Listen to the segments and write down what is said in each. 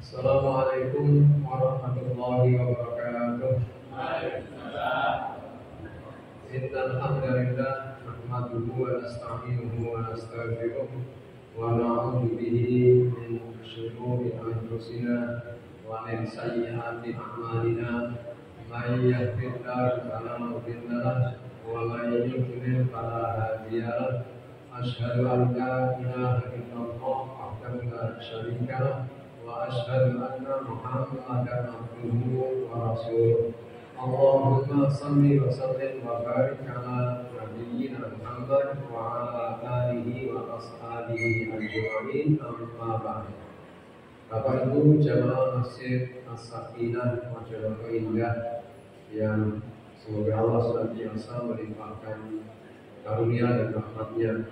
Assalamualaikum warahmatullahi wabarakatuh. Innal hamdalillah nahmaduhu wa nasta'inuhu wa nastaghfiruh wa na'udzu bihi min shururi anfusina wa min sayyiati a'malina. May yahdihillahu fala mudilla lahu wa may yudlil fala hadiya lahu. Asyhadu an la ilaha illallah wahdahu la syarika lahu wa asyhadu anna Muhammadan abduhu wa rasuluh. Allahumma salli wa sallim wa barik ala nabiyyina Muhammad wa ala alihi wa ashabihi ajma'in, amma ba'd. Bapak Ibu jamaah Masjid As-Sakinah Majalengka Indah yang semoga Allah senantiasa melimpahkan karunia dan rahmatnya.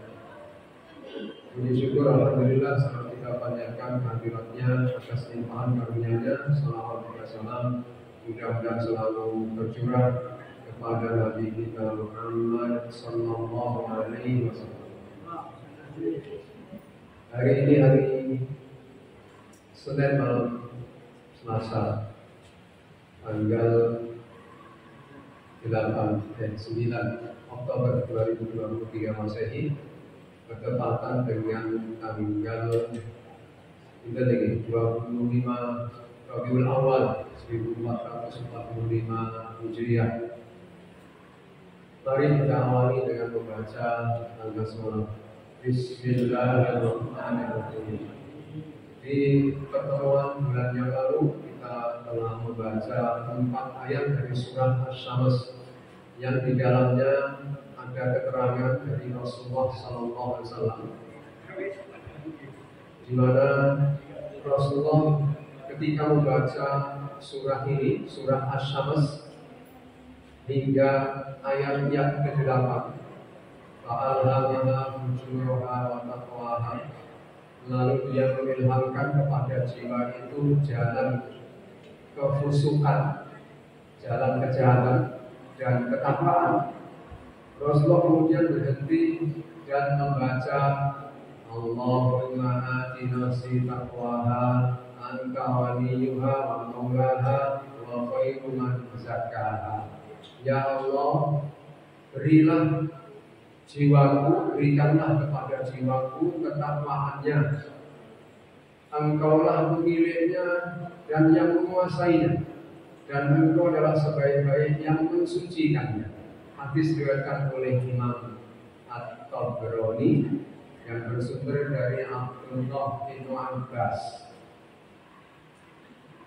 Puji syukur alhamdulillah saat kita panjatkan hadiratnya atas limpahan karunia-Nya. Salawat dan salam mudah-mudahan selalu tercurah kepada Nabi kita Muhammad sallallahu alaihi wasallam. Hari ini hari Senin malam Selasa tanggal 9 Oktober 2023 Masehi, bertepatan dengan tanggal 25 Rabiul Awal 1445 Hijriah. Mari kita awali dengan membaca al-Basmalah. Bismillahirrahmanirrahim. Di pertemuan bulan yang lalu kita telah membaca 4 ayat dari surah Asy-Syams yang di dalamnya ada keterangan dari Rasulullah SAW, di mana Rasulullah ketika membaca surah ini, surah Asy-Syams, hingga ayat yang ke-8, fa'alhamaha fujuraha wa taqwaha, lalu dia mengilhamkan kepada jiwa itu jalan kefusukan, jalan kejahatan dan ketakwaan. Rasulullah kemudian berhenti dan membaca Allahumma ati nafsi taqwaha anta waliyuha wa maulaha wa khairu man zakkaha. Ya Allah, berilah jiwaku, berikanlah kepada jiwaku ketakwaannya. Engkaulah pemiliknya dan yang menguasainya, dan engkau adalah sebaik-baik yang mensucikannya. Hadis diriwayatkan oleh Imam At-Tabrani yang bersumber dari Abdullah bin Abbas.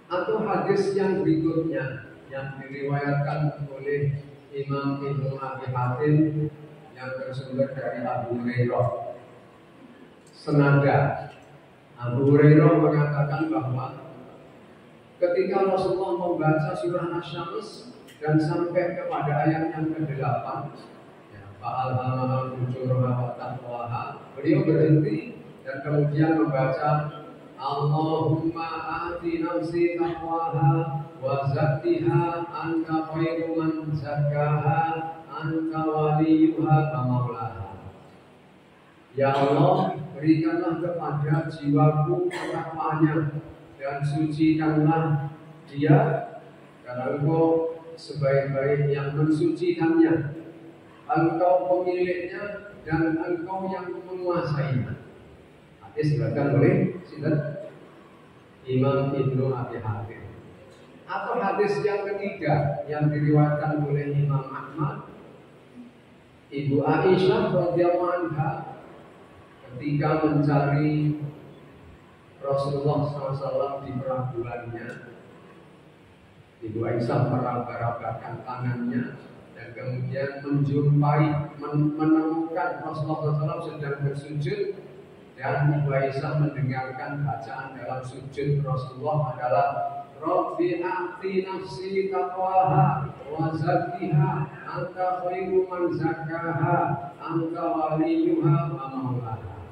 Atau hadis yang berikutnya yang diriwayatkan oleh Imam Ibnu Abi Hatim yang bersumber dari Abu Hurairah. Senada Abu Hurairah mengatakan bahwa ketika Rasulullah membaca surah Asy-Syams dan sampai kepada ayat yang ke-8, fa'alhamaha fujuraha wa taqwaha, beliau berhenti dan kemudian membaca Allahumma ati nafsi taqwaha wa zakkiha anta khairu man zakkaha anta waliyuha wa maulaha. Ya Allah, berikanlah kepada jiwaku ketakwaannya dan sucikanlah dia, karena Engkau sebaik-baik yang mensucikannya. Engkau pemiliknya dan Engkau yang menguasainya. Hadis diriwayatkan oleh Imam Ibnu Abi Hatim. Atau hadis yang ketiga yang diriwayatkan oleh Imam Ahmad, Ibu Aisyah radhiyallahu anha ketika mencari Rasulullah SAW di perabuannya, Ibu Aisyah meraba-rabakan tangannya dan kemudian menemukan Rasulullah SAW sedang bersujud, dan Ibu Aisyah mendengarkan bacaan dalam sujud Rasulullah adalah Rabbi a'ti nafsi taqwaha wa zakkiha anta khairu man zakkaha anta waliyuha wa maulaha.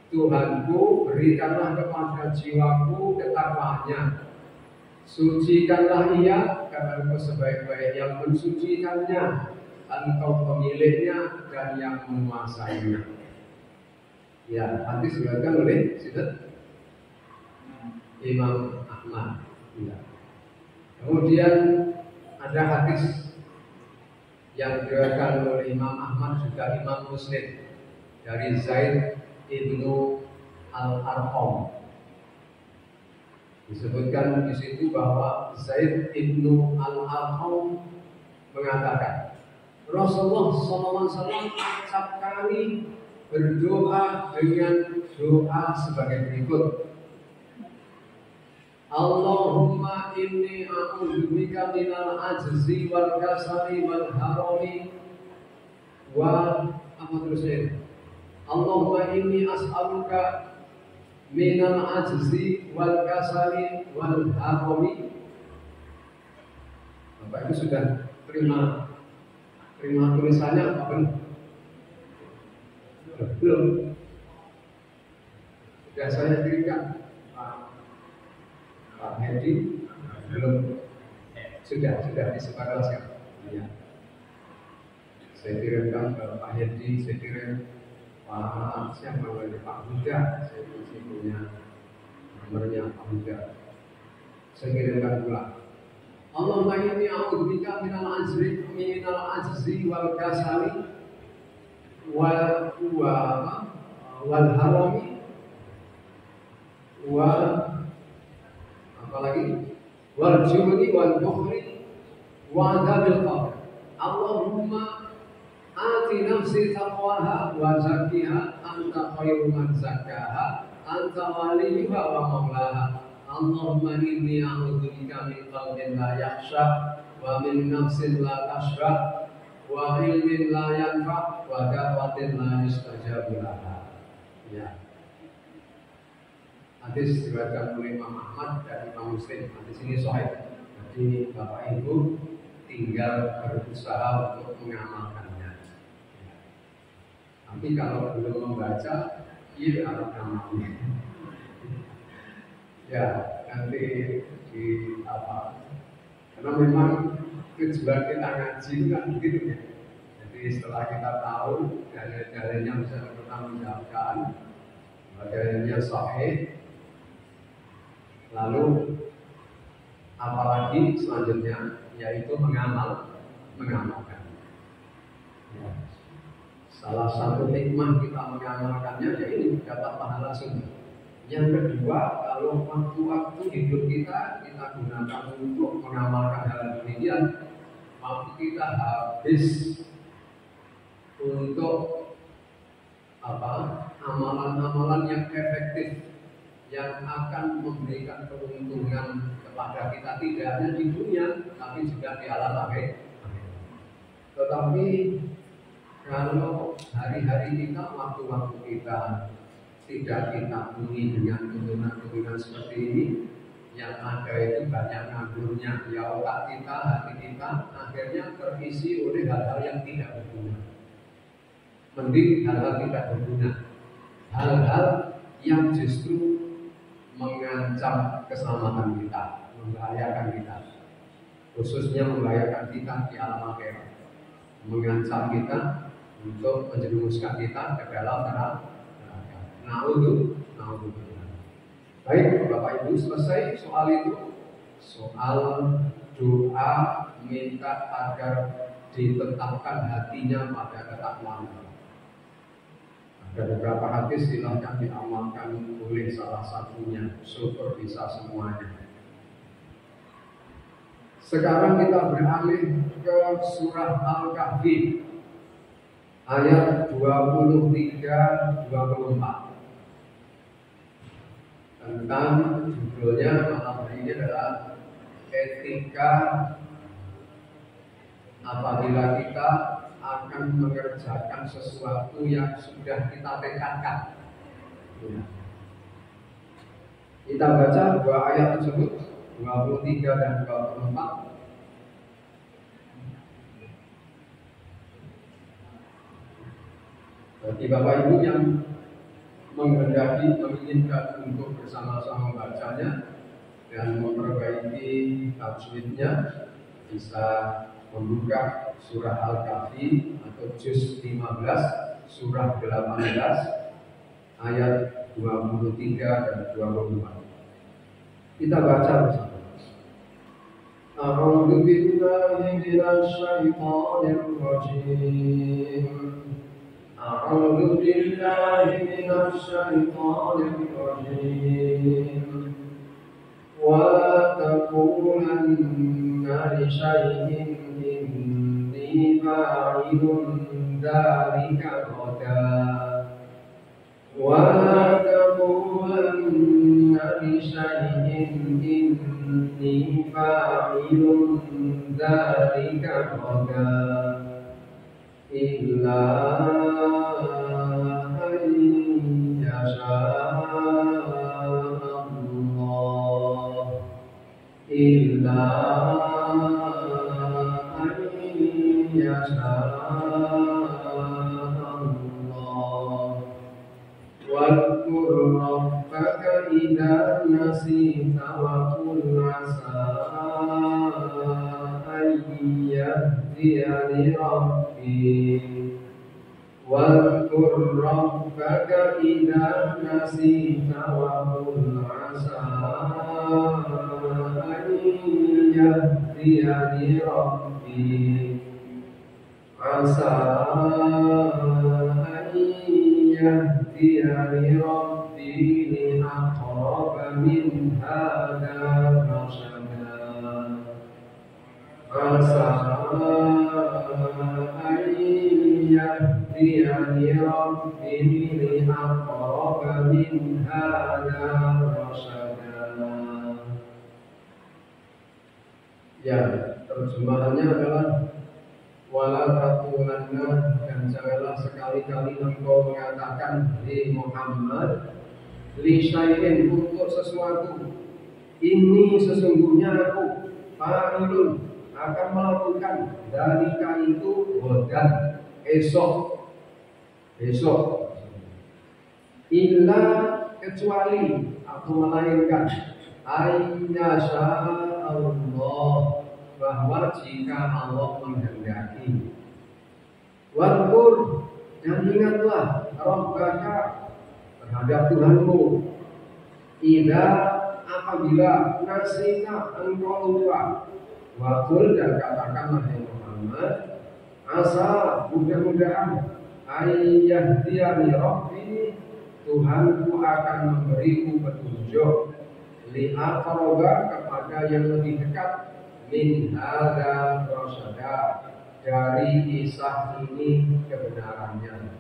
Tuhanku, berikanlah kepada jiwaku ketakwaannya, sucikanlah ia karena Engkau sebaik-baik yang mensucikannya, Engkau pemiliknya dan yang menguasainya. Ya, hadis diriwayatkan oleh Imam Ahmad. Ya. Kemudian ada hadis yang diriwayatkan oleh Imam Ahmad juga Imam Muslim dari Zaid ibnu Al-Arqam. Disebutkan di situ bahwa Zaid ibnu Al-Arqam mengatakan, Rasulullah SAW acap kali berdoa dengan doa sebagai berikut. Allahumma inni a'udzubika minal ajzi wal kasali wal harami wa apa terusnya? Allahumma inni as'aluka minal ajzi wal kasali wal harami. Bapak itu sudah terima tulisannya apa belum? Belum. Sudah saya kirimkan. Pak Hedi belum, sudah disebarluaskan. Ya. Saya kirimkan ke Pak Hedi, saya kirim Pak siapa namanya Pak Huda, saya masih punya nomornya Pak Huda. Saya kirimkan pula. Allahumma inni a'udzubika minal ajzi wal kasali wal harami apalagi wal jubni wal bukhli wa adzabil qabr. Allahumma ati nafsi taqwaha wa zakkiha anta khairu man zakkaha anta waliyuha wa maulaha. Allahumma inni a'udzubika min qalbin la yakhsha wa min nafsin la tashba wa ilmin la yanfa wa da'watin la yustajabu laha. Ya. Hadis diriwayatkan oleh Imam Ahmad dan Imam Muslim. Hadis ini sahih. Jadi Bapak Ibu tinggal berusaha untuk mengamalkannya. Tapi kalau belum membaca, iya harus ngamalnya. Ya, nanti di apa? Karena memang tujuan kita ngaji itu kan begitu ya. Jadi setelah kita tahu dalil-dalilnya bisa dipertanggungjawabkan, dalilnya sahih. Lalu apalagi selanjutnya yaitu mengamalkan. Ya. Salah satu hikmah kita mengamalkannya yaitu dapat pahala sungguh. Yang kedua, kalau waktu-waktu hidup kita gunakan untuk mengamalkan hal demikian, waktu kita habis untuk amalan-amalan yang efektif, yang akan memberikan keuntungan kepada kita tidak hanya di dunia, tapi juga di alam akhir. Tetapi kalau hari-hari kita, waktu-waktu kita tidak kita penuhi dengan tuntunan-tuntunan seperti ini, yang ada itu banyak ngaburnya. Ya otak kita, hati kita, akhirnya terisi oleh hal-hal yang tidak berguna. Mending hal-hal tidak berguna, hal-hal yang justru mengancam keselamatan kita, membahayakan kita, khususnya membahayakan kita di alam akhirat, mengancam kita untuk menjerumuskan kita ke dalam neraka. Naudzubillah. Baik, Bapak Ibu, selesai soal itu. Soal doa minta agar ditetapkan hatinya pada ketakwaan. Ada beberapa hadis silahkan diamalkan oleh salah satunya, syukur bisa semuanya. Sekarang kita beralih ke surah Al-Kahfi ayat 23-24. Tentang judulnya malam hari ini adalah etika apabila kita akan mengerjakan sesuatu yang sudah kita tekadkan. Kita baca dua ayat tersebut, 23 dan 24. Bagi Bapak Ibu yang menginginkan untuk bersama-sama membacanya dan memperbaiki tajwidnya, bisa membuka surah Al-Kahfi atau juz 15, surah 18, ayat 23 dan 24. Kita baca bersama. A'udzu billahi minasy syaithanir rajim. A'udzu billahi minasy syaithanir rajim. Wa taqulanna li syai'in inni fa'ilun dzalika ghadan. Wa taqulanna li syai'in inni fa'ilun dzalika ghadan illa an yasha illa an yasha Allah. Wadhkur rabbaka idza nasita wa qul asa an yahdiyani rabbi. Wadhkur rabbaka idza nasita wa qul asa yahdiyani rabbi. Asa an yahdiyani rabbi li aqrab min hadha rashada. Asa an yahdiyani rabbi li aqrab min hadha rashada. Ya, terjemahannya adalah wala taqulanna, dan janganlah sekali-kali engkau mengatakan Muhammad li syai'in, untuk sesuatu, ini sesungguhnya aku fa'ilun, akan melakukan dalika itu ghadan, esok illa, kecuali atau melainkan ayyasha Allah, bahwa jika Allah menghendaki. Wadhkur, dan ingatlah rabbaka, terhadap Tuhanmu, idza, apabila nasita, engkau lupa. Waqul, dan katakanlah ya Muhammad, asa, mudah-mudahan ayyahdiyani rabbi, Tuhanku akan memberiku petunjuk li aqraba, kepada yang lebih dekat min hadza rasyada, dari kisah ini kebenarannya.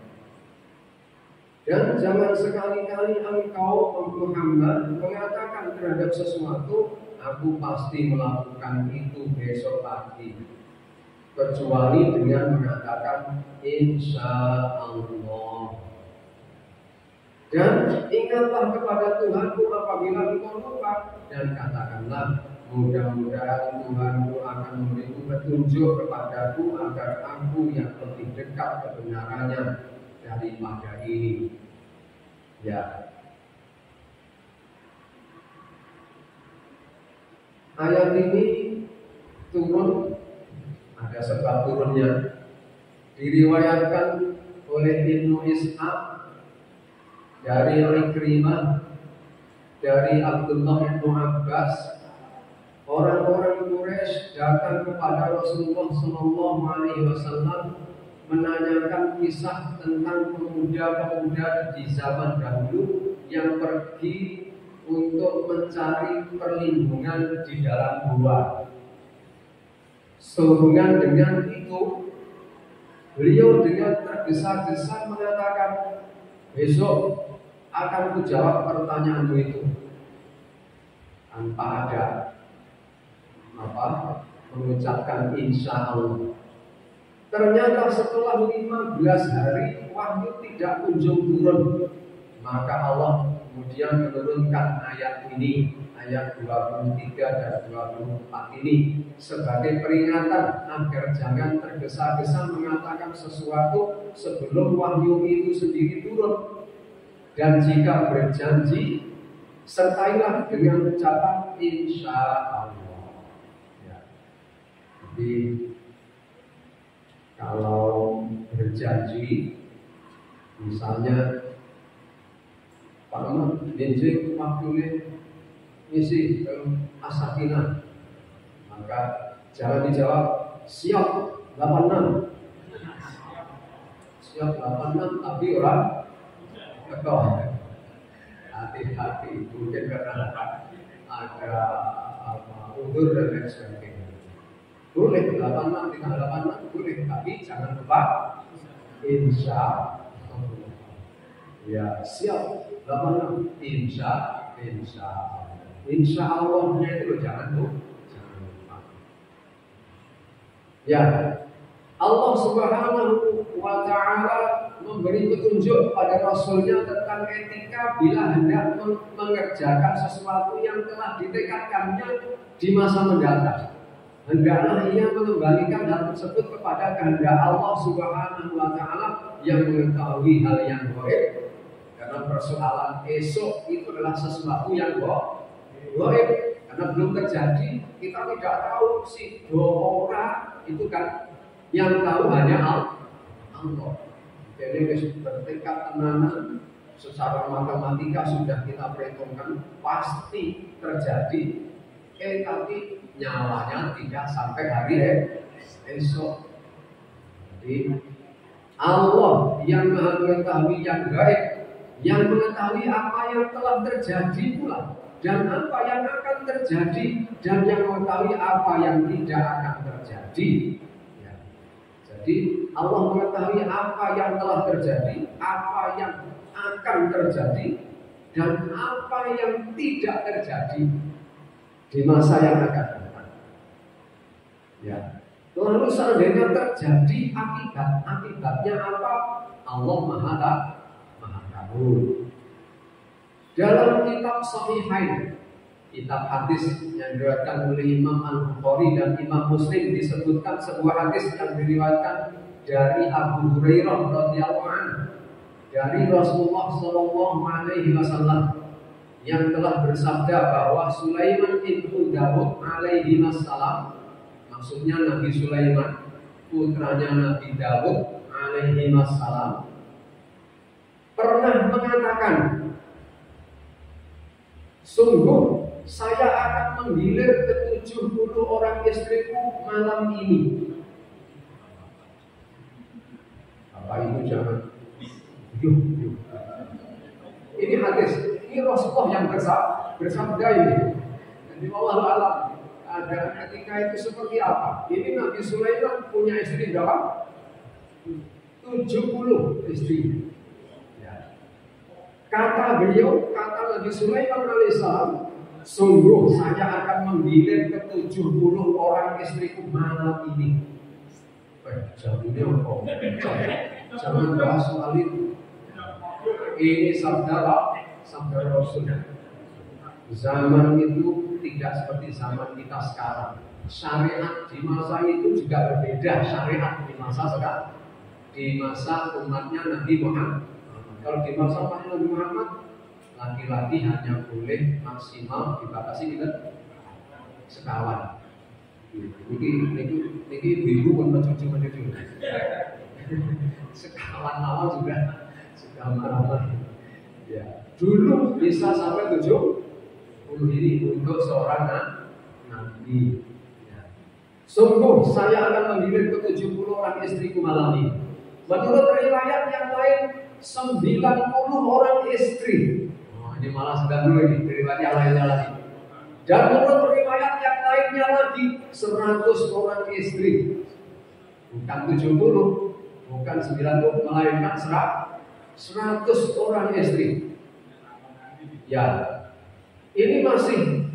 Dan jangan sekali-kali engkau Muhammad mengatakan terhadap sesuatu, aku pasti melakukan itu besok pagi, kecuali dengan mengatakan insya Allah. Dan ingatlah kepada Tuhanku apabila engkau lupa, dan katakanlah mudah-mudahan Tuhanku akan memberiku petunjuk kepadaku agar aku yang lebih dekat kebenarannya daripada ini. Ya. Ayat ini turun, ada sebab turunnya. Diriwayatkan oleh Ibnu Ishaq dari Ikrimah, dari Abdullah bin Abbas. Orang-orang Quraisy datang kepada Rasulullah SAW menanyakan kisah tentang pemuda-pemuda di zaman dahulu yang pergi untuk mencari perlindungan di dalam gua. Sehubungan dengan itu, beliau dengan tergesa-gesa mengatakan, besok akan kujawab pertanyaanmu itu, tanpa ada mengucapkan insya Allah. Ternyata setelah 15 hari wahyu tidak kunjung turun, maka Allah kemudian menurunkan ayat ini, ayat 23 dan 24 ini sebagai peringatan agar jangan tergesa-gesa mengatakan sesuatu sebelum wahyu itu sendiri turun. Dan jika berjanji, sertailah dengan ucapan insya Allah. Jadi kalau berjanji, misalnya Pak Ahmad, benjing waktunya misi ke As-Sakinah, maka jangan dijawab siap 86, siap 86 tapi orang ketok. Hati-hati, mungkin karena ada udur dan lain sebagainya. Boleh 86, tinggal 86 boleh, tapi jangan lupa insya Allah. Ya siap 86 insya Allahnya itu jangan lupa. Ya, Allah Subhanahu wa Ta'ala memberi petunjuk pada Rasulnya tentang etika bila hendak mengerjakan sesuatu yang telah ditekadkannya di masa mendatang. Hendaklah ia mengembalikan hal tersebut kepada kehendak Allah Subhanahu wa Ta'ala yang mengetahui hal yang gaib. Karena persoalan esok itu adalah sesuatu yang gaib, karena belum terjadi, kita tidak tahu si doa itu kan yang tahu hanya Allah. Jadi bertekad tenanan secara matematika sudah kita perhitungkan pasti terjadi, tapi nyawanya tidak sampai hari esok. Jadi Allah yang Maha Mengetahui yang gaib, yang mengetahui apa yang telah terjadi pula dan apa yang akan terjadi, dan yang mengetahui apa yang tidak akan terjadi. Ya. Jadi Allah mengetahui apa yang telah terjadi, apa yang akan terjadi, dan apa yang tidak terjadi di masa yang akan datang. Ya. Lalu seandainya terjadi akibatnya apa? Allah Maha tahu. Dalam kitab Sahihain, kitab hadis yang diriwayatkan oleh Imam Al-Bukhari dan Imam Muslim, disebutkan sebuah hadis yang diriwayatkan dari Abu Hurairah radhiyallahu anhu dari Rasulullah sallallahu alaihi wasallam yang telah bersabda bahwa Sulaiman ibnu Daud alaihi wassalam, maksudnya Nabi Sulaiman putranya Nabi Daud alaihi wassalam, pernah mengatakan, sungguh saya akan menggilir ke 70 orang istriku malam ini. Apa itu jangan? Yuk. Ini hadis, ini Rasulullah yang bersabda ini. Jadi Allah alam, ada ketika itu seperti apa? Ini Nabi Sulaiman punya istri berapa? 70 istri. Kata beliau, kata Nabi Sulaiman alaihissalam, sungguh saya akan menggilir ke 70 orang istriku malam ini. Jawabnya apa? Jangan bahas soal itu. Ini sabda Rasul. Zaman itu tidak seperti zaman kita sekarang. Syariat di masa itu juga berbeda. Syariat di masa sekarang, di masa umatnya Nabi Muhammad. Kalau di masa Nabi Muhammad, laki-laki hanya boleh maksimal dibatasi dengan sekawan. Ini ibu pun mencuci. Sekawan awal juga sudah marah. Ya. Dulu bisa sampai 70 ini untuk seorang nabi. Ya. Sungguh saya akan menggilir ke 70 orang istriku malam ini. Menurut riwayat yang lain, 90 orang istri. Oh, ini malah 90 ini riwayat yang lainnya lagi. Dan menurut riwayat yang lainnya lagi 100 orang istri. Bukan 70, bukan 90, melainkan 100 orang istri. Ya, ini masih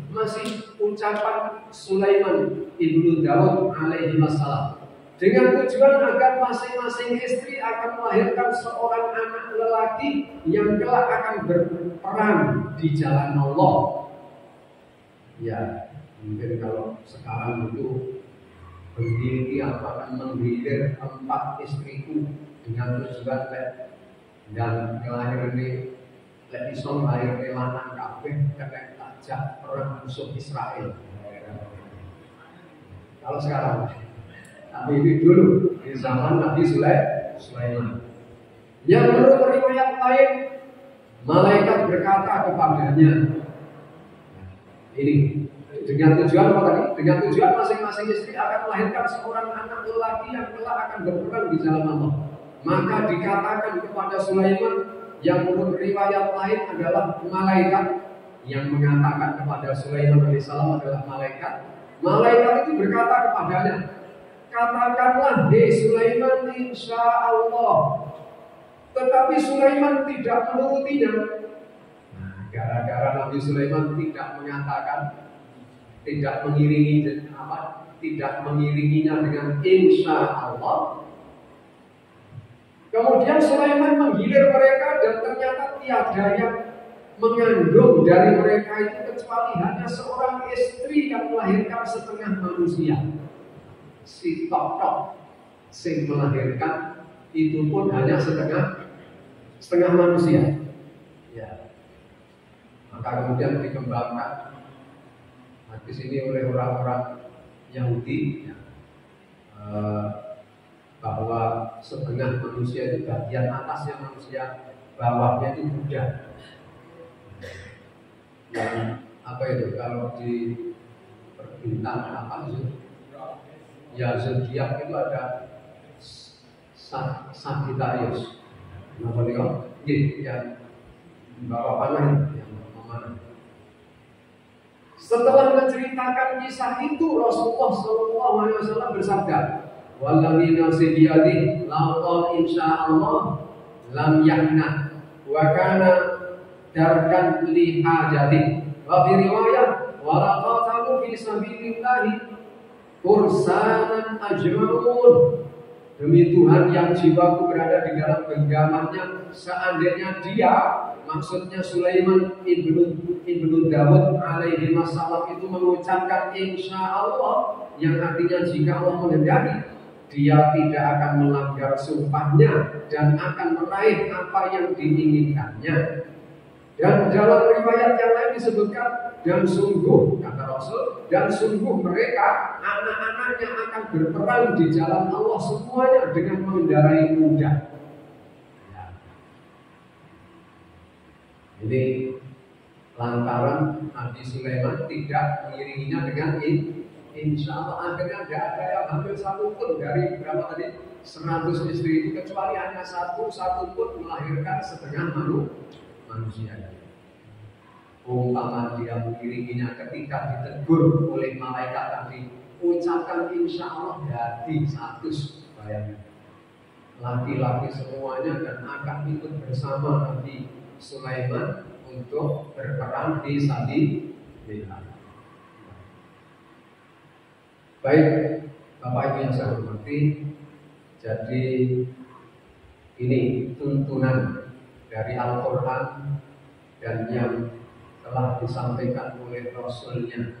ucapan Sulaiman ibnu Daud alaihi wassalam. Dengan tujuan agar masing-masing istri akan melahirkan seorang anak lelaki yang kelak akan berperang di jalan Allah. Ya, mungkin kalau sekarang itu berdiri akan menggilir 4 istriku dengan tujuan dan kelahiran ini Ison lahir di lanang kabeh kena tajak perang musuh Israel. Kalau sekarang, tapi ini dulu di zaman Nabi Sulaiman. Yang menurut riwayat lain, malaikat berkata kepadanya, Ini dengan tujuan apa tadi? Dengan tujuan masing-masing istri akan melahirkan seorang anak lelaki yang kelak akan berperang di jalan Allah. Maka dikatakan kepada Sulaiman, yang menurut riwayat lain adalah malaikat, yang mengatakan kepada Sulaiman alaihissalam adalah malaikat. Malaikat itu berkata kepadanya, katakanlah hei Sulaiman, insya Allah. Tetapi Sulaiman tidak menurutinya. Nah, gara-gara Nabi Sulaiman tidak mengatakan, tidak mengiringinya dengan insya Allah. Kemudian Sulaiman menggilir mereka dan ternyata tiada yang mengandung dari mereka itu kecuali hanya seorang istri yang melahirkan setengah manusia. Si tok-tok sing melahirkan itu pun hanya setengah manusia. Ya. Maka kemudian dikembangkan di sini oleh orang-orang Yahudi, ya, bahwa setengah manusia itu bagian atasnya manusia, bawahnya itu Buddha. Yang apa itu kalau di perbintangan apa itu? Ya zodiak itu ada Sagittarius. Kenapa nih? Yang bawa panah, yang memanah. Setelah menceritakan kisah itu, Rasulullah SAW bersabda, "Wallazi nafsi biyadihi, laqad insyaallah lam yahna wa kana darkan li hajati." Wa fi riwayah, "Wa laqatalu fi sabilillah kursanan ajmaun." Demi Tuhan yang jiwaku berada di dalam genggamannya, seandainya dia, maksudnya Sulaiman ibnu Dawud alaihi wassalam itu mengucapkan insya Allah, yang artinya jika Allah menghendaki, dia tidak akan melanggar sumpahnya dan akan meraih apa yang diinginkannya. Dan dalam riwayat yang lain disebutkan, dan sungguh, kata Rasul, dan sungguh mereka, anak-anaknya akan berperang di jalan Allah semuanya dengan mengendarai kuda. Ya. Ini lantaran Nabi Sulaiman tidak mengiringinya dengan insya Allah. Akhirnya tidak ada yang hampir satu pun dari berapa tadi 100 istri itu, kecuali hanya satu pun melahirkan setengah manusia. Umpama dia mengiringinya ketika ditegur oleh malaikat tadi, ucapkan insya Allah jadi 100, bayangkan. Laki-laki semuanya dan akan ikut bersama Nabi Sulaiman untuk berperang di sabilillah. Baik, Bapak Ibu yang saya hormati, jadi ini tuntunan dari Al-Quran dan yang telah disampaikan oleh Rasulnya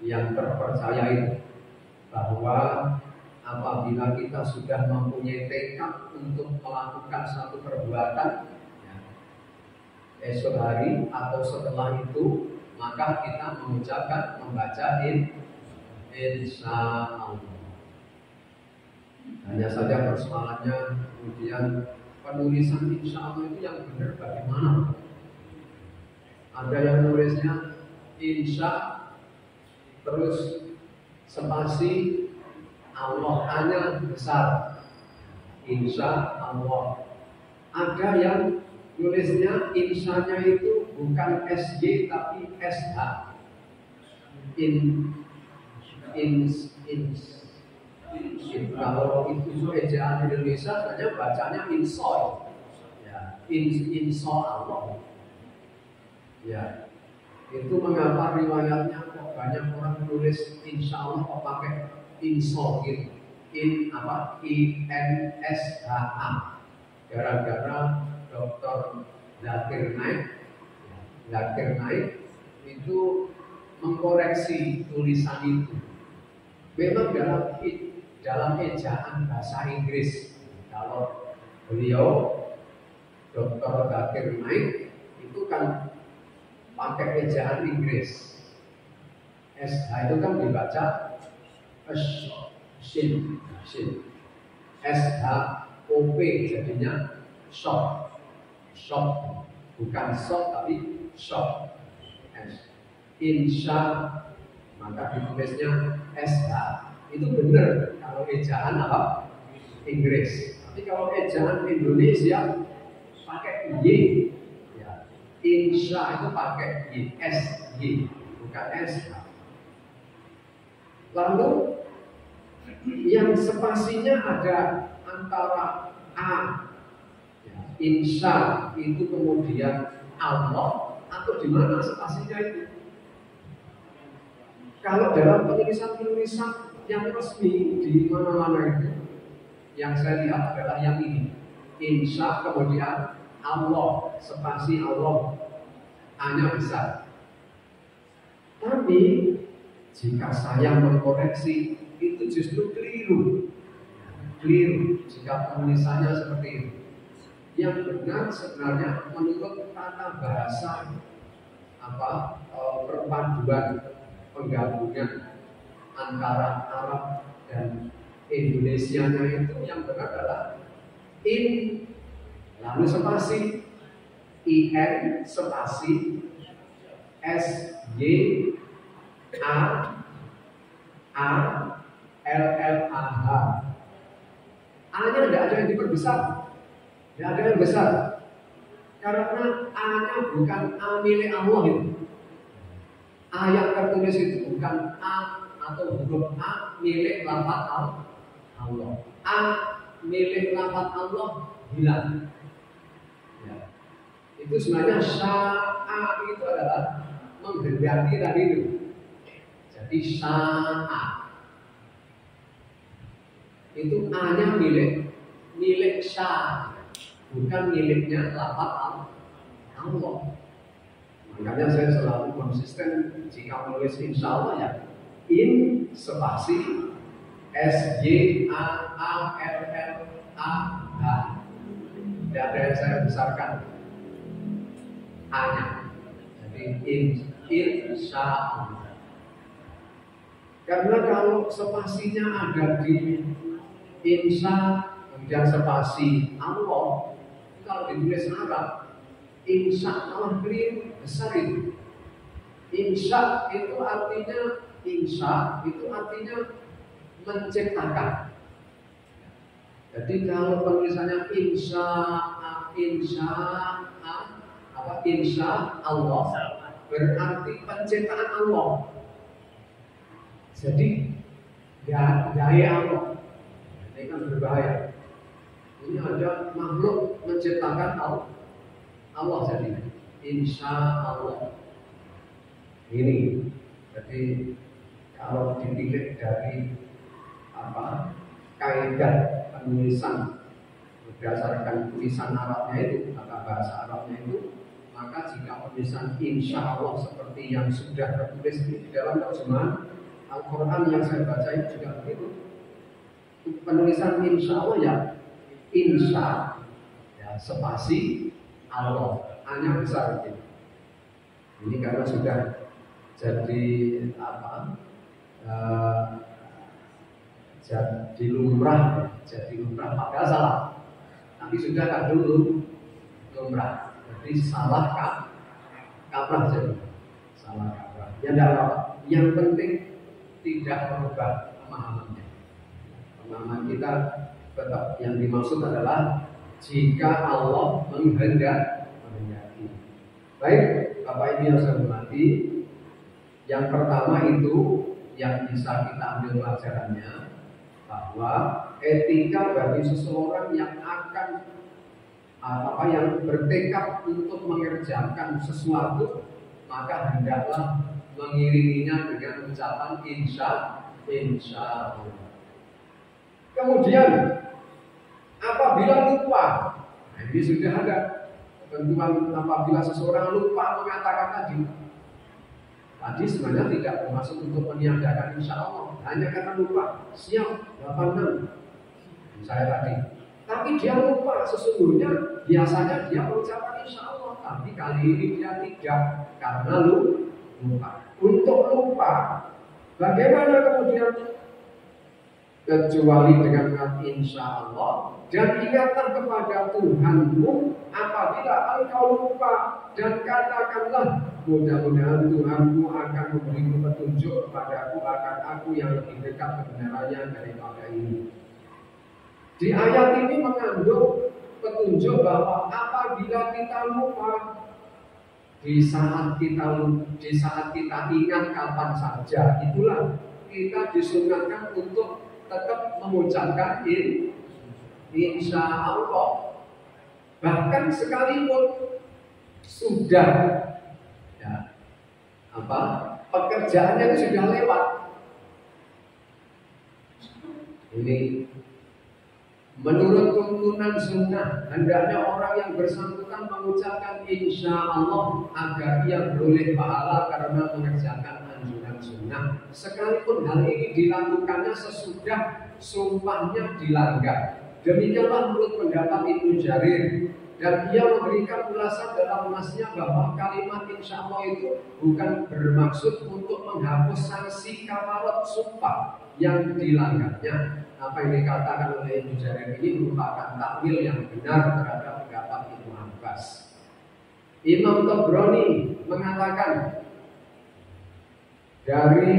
yang terpercaya itu, bahwa apabila kita sudah mempunyai tekad untuk melakukan satu perbuatan, ya, esok hari atau setelah itu, maka kita mengucapkan, membaca insya Allah. Hanya saja persoalannya kemudian penulisan insya Allah itu yang benar bagaimana? Ada yang nulisnya insya terus spasi Allah, hanya besar insya Allah. Ada yang nulisnya insya-nya itu bukan SY tapi SH. Kalau itu ejaan Indonesia saja bacanya insoy, ya, insya Allah. Ya, itu mengapa riwayatnya kok banyak orang nulis insya Allah kok pakai insol gitu, INSHA, gara-gara Dr. Zakir Naik itu mengkoreksi tulisan itu. Memang dalam ejaan bahasa Inggris, kalau beliau Dr. Zakir Naik itu kan pakai ejaan Inggris. SH itu kan dibaca shin. SHOP jadinya shop, bukan shop tapi shop. insya, maka ditulisnya SH. Itu benar kalau ejaan apa? Inggris. Tapi kalau ejaan Indonesia pakai Y, ya. Insya itu pakai Y, SY, bukan SH. Lalu yang spasinya ada antara A, ya, insya itu kemudian Allah, atau di mana spasinya itu? Kalau dalam penulisan-penulisan yang resmi di mana-mana itu, yang saya lihat adalah yang ini, insya kemudian Allah, spasi Allah, A-nya besar. Tapi jika saya mengkoreksi, itu justru keliru. Keliru jika penulisannya seperti itu. Yang benar sebenarnya menurut tata bahasa perpaduan penggabungan antara Arab dan Indonesianya itu yang benar adalah in, lalu spasi in, spasi s y a l l a h. A-nya tidak ada yang diperbesar, tidak ada yang besar, karena A-nya bukan A milik Allah itu. A yang tertulis itu bukan A atau huruf A milik lafaz Allah. A milik lafaz Allah hilang. Ya. Itu sebenarnya sya'a itu adalah menghendaki tadi itu. Jadi sya'a itu A-nya milik sya, bukan miliknya lafaz Allah. Makanya saya selalu konsisten jika menulis insya Allah ya in spasi s y a l l a h. Tidak ada yang saya besarkan A-nya. Jadi insya Allah. Karena kalau spasinya ada di insya kemudian spasi Allah, kalau ditulis Arab insya Allah keliru besar itu. Insya itu artinya menciptakan. Jadi kalau penulisannya insya Allah berarti penciptaan Allah. Jadi gaya Allah. Ini kan berbahaya. Ini ada makhluk menciptakan Allah jadi insya Allah. Ini jadi kalau dipilih dari kaidah penulisan berdasarkan tulisan Arabnya itu, kata bahasa Arabnya itu, maka jika penulisan insya Allah seperti yang sudah tertulis di dalam terjemahan Al-Quran yang saya baca itu juga begitu. Penulisan insya Allah ya insya ya spasi Allah, hanya besar gitu. Ini karena sudah jadi jadi lumrah padahal salah. Tapi sudah kan dulu lumrah. Jadi salah kaprah jadi salah kaprah. Ya tidak apa-apa. Yang penting tidak merubah pemahamannya. Pemahaman kita tetap yang dimaksud adalah jika Allah menghendaki. Baik, Bapak Ibu yang saya hormati, yang pertama itu yang bisa kita ambil pelajarannya bahwa etika bagi seseorang yang akan yang bertekad untuk mengerjakan sesuatu, maka hendaklah mengiringinya dengan ucapan insya Allah. Kemudian apabila lupa, nah ini sudah ada ketentuan apabila seseorang lupa mengatakan tadi sebenarnya tidak termasuk untuk meniadakan insya Allah, hanya karena lupa. Siap 86 saya tadi, tapi dia lupa. Sesungguhnya biasanya dia mengucapkan insya Allah, tapi kali ini dia tidak karena lupa. Untuk lupa, bagaimana kemudian kecuali dengan kata insya Allah, dan ingatlah kepada Tuhanmu apabila engkau lupa, dan katakanlah mudah-mudahan Tuhanmu akan memberiku petunjuk kepadaku akan aku yang lebih dekat kebenarannya daripada ini. Di ayat ini mengandung petunjuk bahwa apabila kita lupa, di saat kita ingat kapan saja, itulah kita disunatkan untuk tetap mengucapkan insya Allah. Bahkan sekalipun sudah pekerjaannya sudah lewat. Ini menurut tuntunan sunnah, hendaknya orang yang bersangkutan mengucapkan insya Allah agar ia beroleh pahala karena mengerjakan anjuran sunnah, sekalipun hal ini dilakukannya sesudah sumpahnya dilanggar. Demikianlah menurut pendapat Ibnu Jarir, dan ia memberikan ulasan dalam nasnya bahwa kalimat insya Allah itu bukan bermaksud untuk menghapus sanksi kafarat sumpah yang dilanggarnya. Apa yang dikatakan oleh Ibnu Jarir ini merupakan takwil yang benar terhadap pendapat Ibnu Abbas. Imam Tabrani mengatakan dari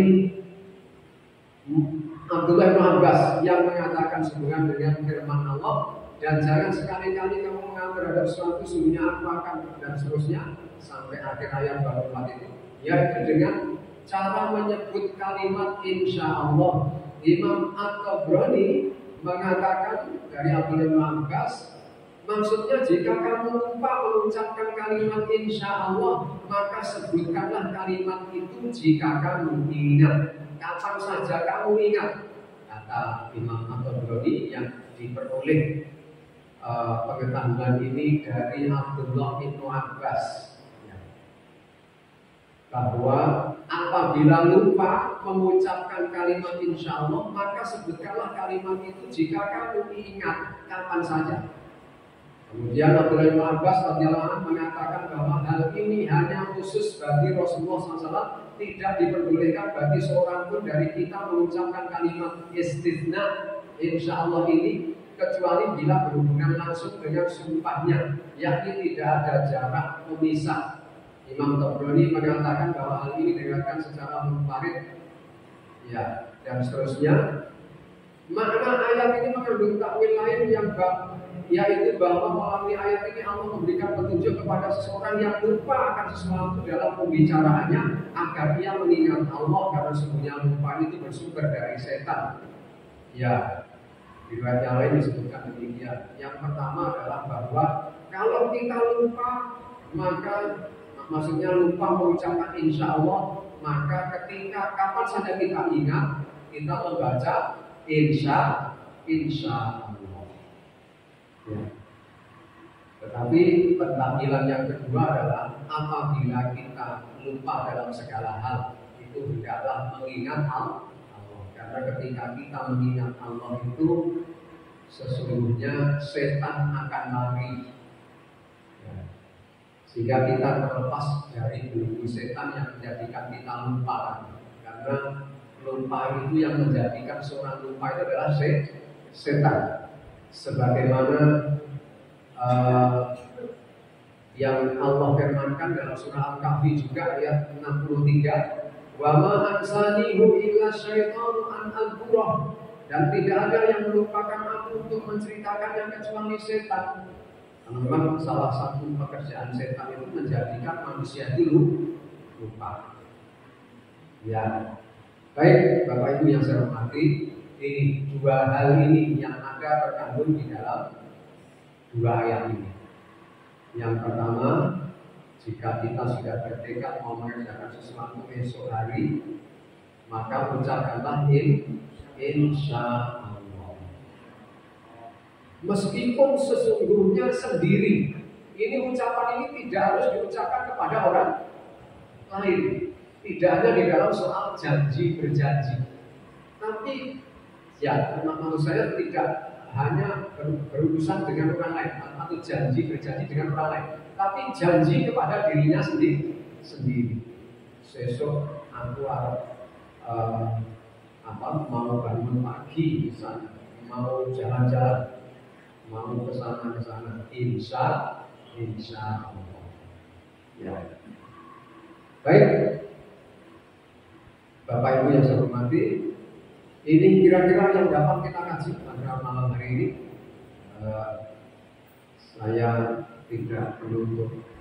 Abdullah bin Abbas yang mengatakan sehubungan dengan firman Allah, dan jangan sekali-kali kamu mengambil terhadap sesuatu sungguhnya aku akan, dan seterusnya sampai akhir ayat 44 itu, yaitu dengan cara menyebut kalimat insya Allah. Imam At-Tabrani mengatakan dari Abdullah bin Abbas, maksudnya jika kamu lupa mengucapkan kalimat insya Allah, maka sebutkanlah kalimat itu jika kamu ingat. Kapan saja kamu ingat, kata Imam At-Tabrani yang diperoleh pengetahuan ini dari Abdullah bin Abbas, bahwa apabila lupa mengucapkan kalimat insya Allah, maka sebutkanlah kalimat itu jika kamu ingat kapan saja. Kemudian Abdullah bin Abbas radhiyallahu anhu mengatakan bahwa hal ini hanya khusus bagi Rasulullah SAW, tidak diperbolehkan bagi seorang pun dari kita mengucapkan kalimat istitsna insya Allah ini, kecuali bila berhubungan langsung dengan sumpahnya, yakni tidak ada jarak pemisah. Imam Tabrani mengatakan bahwa hal ini diriwayatkan secara munfarid, dan seterusnya. Makna ayat ini mengandung takwil lain yang yaitu bahwa melalui ayat ini Allah memberikan petunjuk kepada seseorang yang lupa akan sesuatu dalam pembicaraannya agar ia mengingat Allah, karena sesungguhnya lupa itu bersumber dari setan. Di riwayat yang lain disebutkan demikian. Yang pertama adalah bahwa kalau kita lupa, maksudnya lupa mengucapkan insya Allah, maka ketika kapan saja kita ingat, kita membaca insya Allah. Tetapi pentampilan yang kedua adalah apabila kita lupa dalam segala hal, itu hendaklah mengingat Allah. Karena ketika kita mengingat Allah itu, sesungguhnya setan akan lari, sehingga kita terlepas dari belenggu setan yang menjadikan kita lupa. Karena lupa itu yang menjadikan seorang lupa itu adalah setan. Sebagaimana yang Allah firmankan dalam surah Al-Kahfi juga ayat 63, wa ma ansanihu illa syaitanu an adkurah, dan tidak ada yang melupakan aku untuk menceritakannya kecuali setan. Karena memang salah satu pekerjaan setan itu menjadikan manusia itu lupa. Baik Bapak Ibu yang saya hormati, ini dua hal ini yang ada terkandung di dalam dua ayat ini. Yang pertama, jika kita sudah bertekad mau mengerjakan sesuatu esok hari, maka ucapkanlah insya Allah. Meskipun sesungguhnya sendiri, ini ucapan ini tidak harus diucapkan kepada orang lain. Tidak hanya di dalam soal janji berjanji, tapi menurut saya tidak hanya berurusan dengan orang lain atau janji berjanji dengan orang lain, tapi janji kepada dirinya sendiri. Sesuk aku mau bangun pagi misalnya, mau jalan-jalan, mau ke sana, insya Allah. Ya. Baik, Bapak Ibu yang saya hormati, ini kira-kira yang dapat kita kaji pada malam hari ini. Saya tidak perlu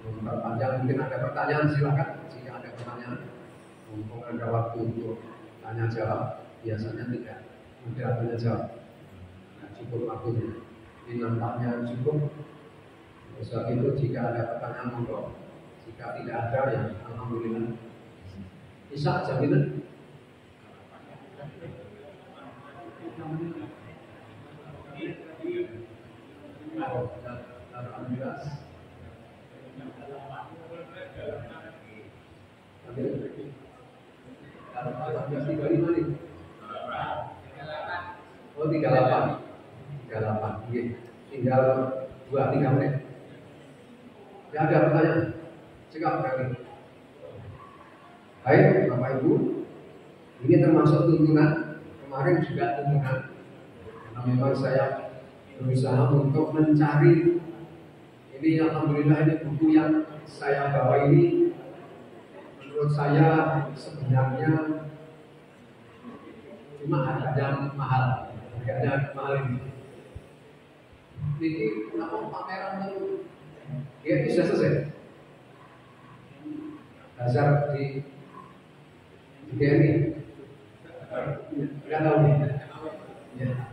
memperpanjang, mungkin ada pertanyaan silakan. Jika ada pertanyaan, mumpung ada waktu untuk tanya jawab. Biasanya tidak ada tanya jawab, nah, cukup waktunya. Ini nampaknya cukup. Sebab itu jika ada pertanyaan monggo, jika tidak ada ya alhamdulillah. Isa jaminan. Oh 38. Tinggal 2-3 menit. Tidak ada pertanyaan. Cekap kali. Baik Bapak Ibu, ini termasuk tuntunan. Kemarin juga tuntunan. Karena memang saya berusaha untuk mencari. Ini alhamdulillah ini buku yang saya bawa ini, menurut saya sebenarnya cuma harganya mahal ini. Jadi kenapa pameran itu? Ya bisa selesai. Dasar di GNI. Nggak tahu nih. Ya.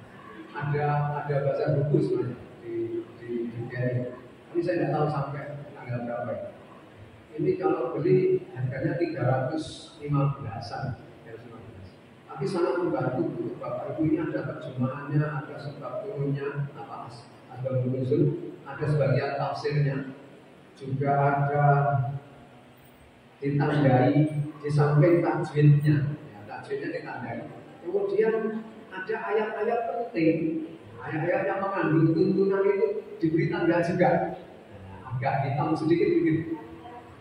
Ada bahasa buku sebenarnya di GNI. Tapi saya nggak tahu sampai tanggal berapa. Ini kalau beli harganya 315-an. Tapi sangat membantu untuk Bapak Ibu. Ini ada terjemahannya, ada sebab turunnya, ada nuzul, ada sebagian tafsirnya, juga ada ditandai di samping tajwidnya. Ya, tajwidnya ditandai. Kemudian ada ayat-ayat penting, ayat-ayat yang mengandung tuntunan itu diberi tanda juga. Agak hitam sedikit begitu.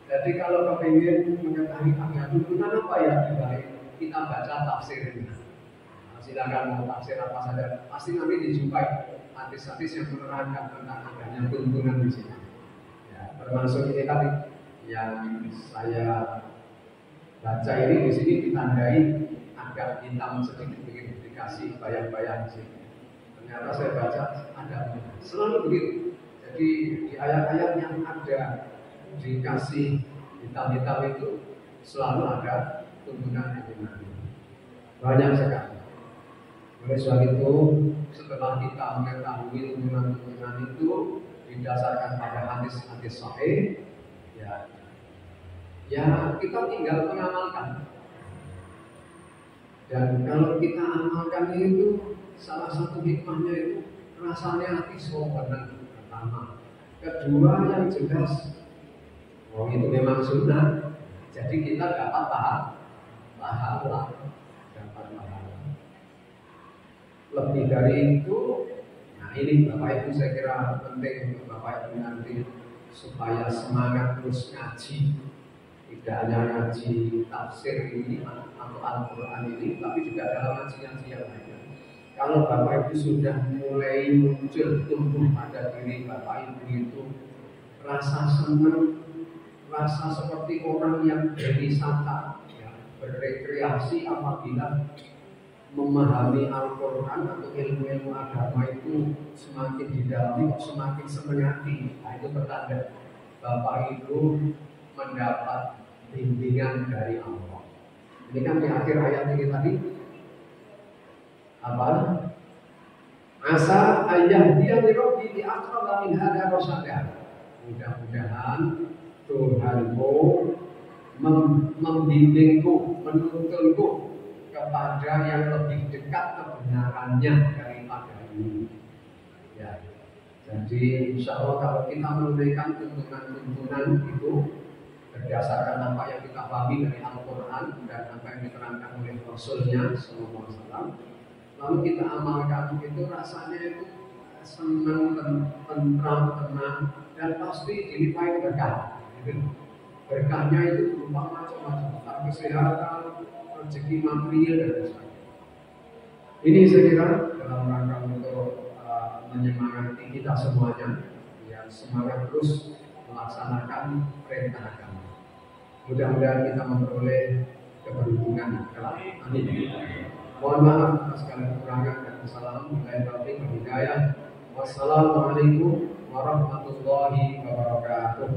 Jadi kalau kepingin mengetahui ada tuntunan apa ya dibalik, kita baca tafsir ini. Silakan mau tafsir apa saja, pasti nanti dijumpai hadis-hadis yang menerangkan tentang adanya tuntunan di sini. Ya, termasuk ini tadi yang saya baca ini di sini ditandai agak hitam sedikit begitu, dikasih bayang-bayang di sini. Ternyata saya baca ada selalu begitu. Jadi di ayat-ayat yang ada dikasih hitam-hitam itu selalu ada tuntunan itu. Banyak sekali. Oleh sebab itu, setelah kita mengetahui tuntunan-tuntunan itu didasarkan pada hadis-hadis sahih, ya kita tinggal mengamalkan. Dan kalau kita amalkan itu, salah satu hikmahnya itu rasanya hati sopan pertama. Kedua yang jelas, itu memang sunnah. Jadi kita dapat pahala. Lebih dari itu, nah ini Bapak Ibu saya kira penting untuk Bapak Ibu nanti supaya semangat terus ngaji. Tidak hanya ngaji tafsir ini atau Al-Quran ini, tapi juga dalam ngaji-ngaji yang lainnya. Kalau Bapak Ibu sudah mulai muncul tumbuh pada diri Bapak Ibu itu rasa senang, rasa seperti orang yang berwisata, ya, berrekreasi apabila memahami Al-Quran atau ilmu-ilmu agama itu semakin didalami, semakin semengati. Nah, itu pertanda Bapak Ibu mendapat bimbingan dari Allah. Ini kan di akhir ayat ini tadi apa? Asa ayah dia dirobi di aqrab min hada rasyada. Mudah-mudahan Tuhanku membimbingku, menuntunku kepada yang lebih dekat kebenarannya daripada ini. Ya. Jadi insya Allah kalau kita menunaikan tuntunan-tuntunan itu berdasarkan apa yang kita pahami dari Al-Quran dan apa yang diterangkan oleh Rasulnya SAW, lalu kita amalkan itu rasanya itu senang, tentram, tenang, dan pasti dilimpahi berkah. Berkahnya itu berupa macam-macam, kesehatan, rezeki material dan sebagainya. Ini saya kira dalam rangka untuk menyemangati kita semuanya yang semangat terus melaksanakan perintah agama. Mudah-mudahan kita memperoleh keberuntungan kelak. Amin. Mohon maaf atas segala kekurangan dan kesalahan. Wassalamualaikum warahmatullahi wabarakatuh.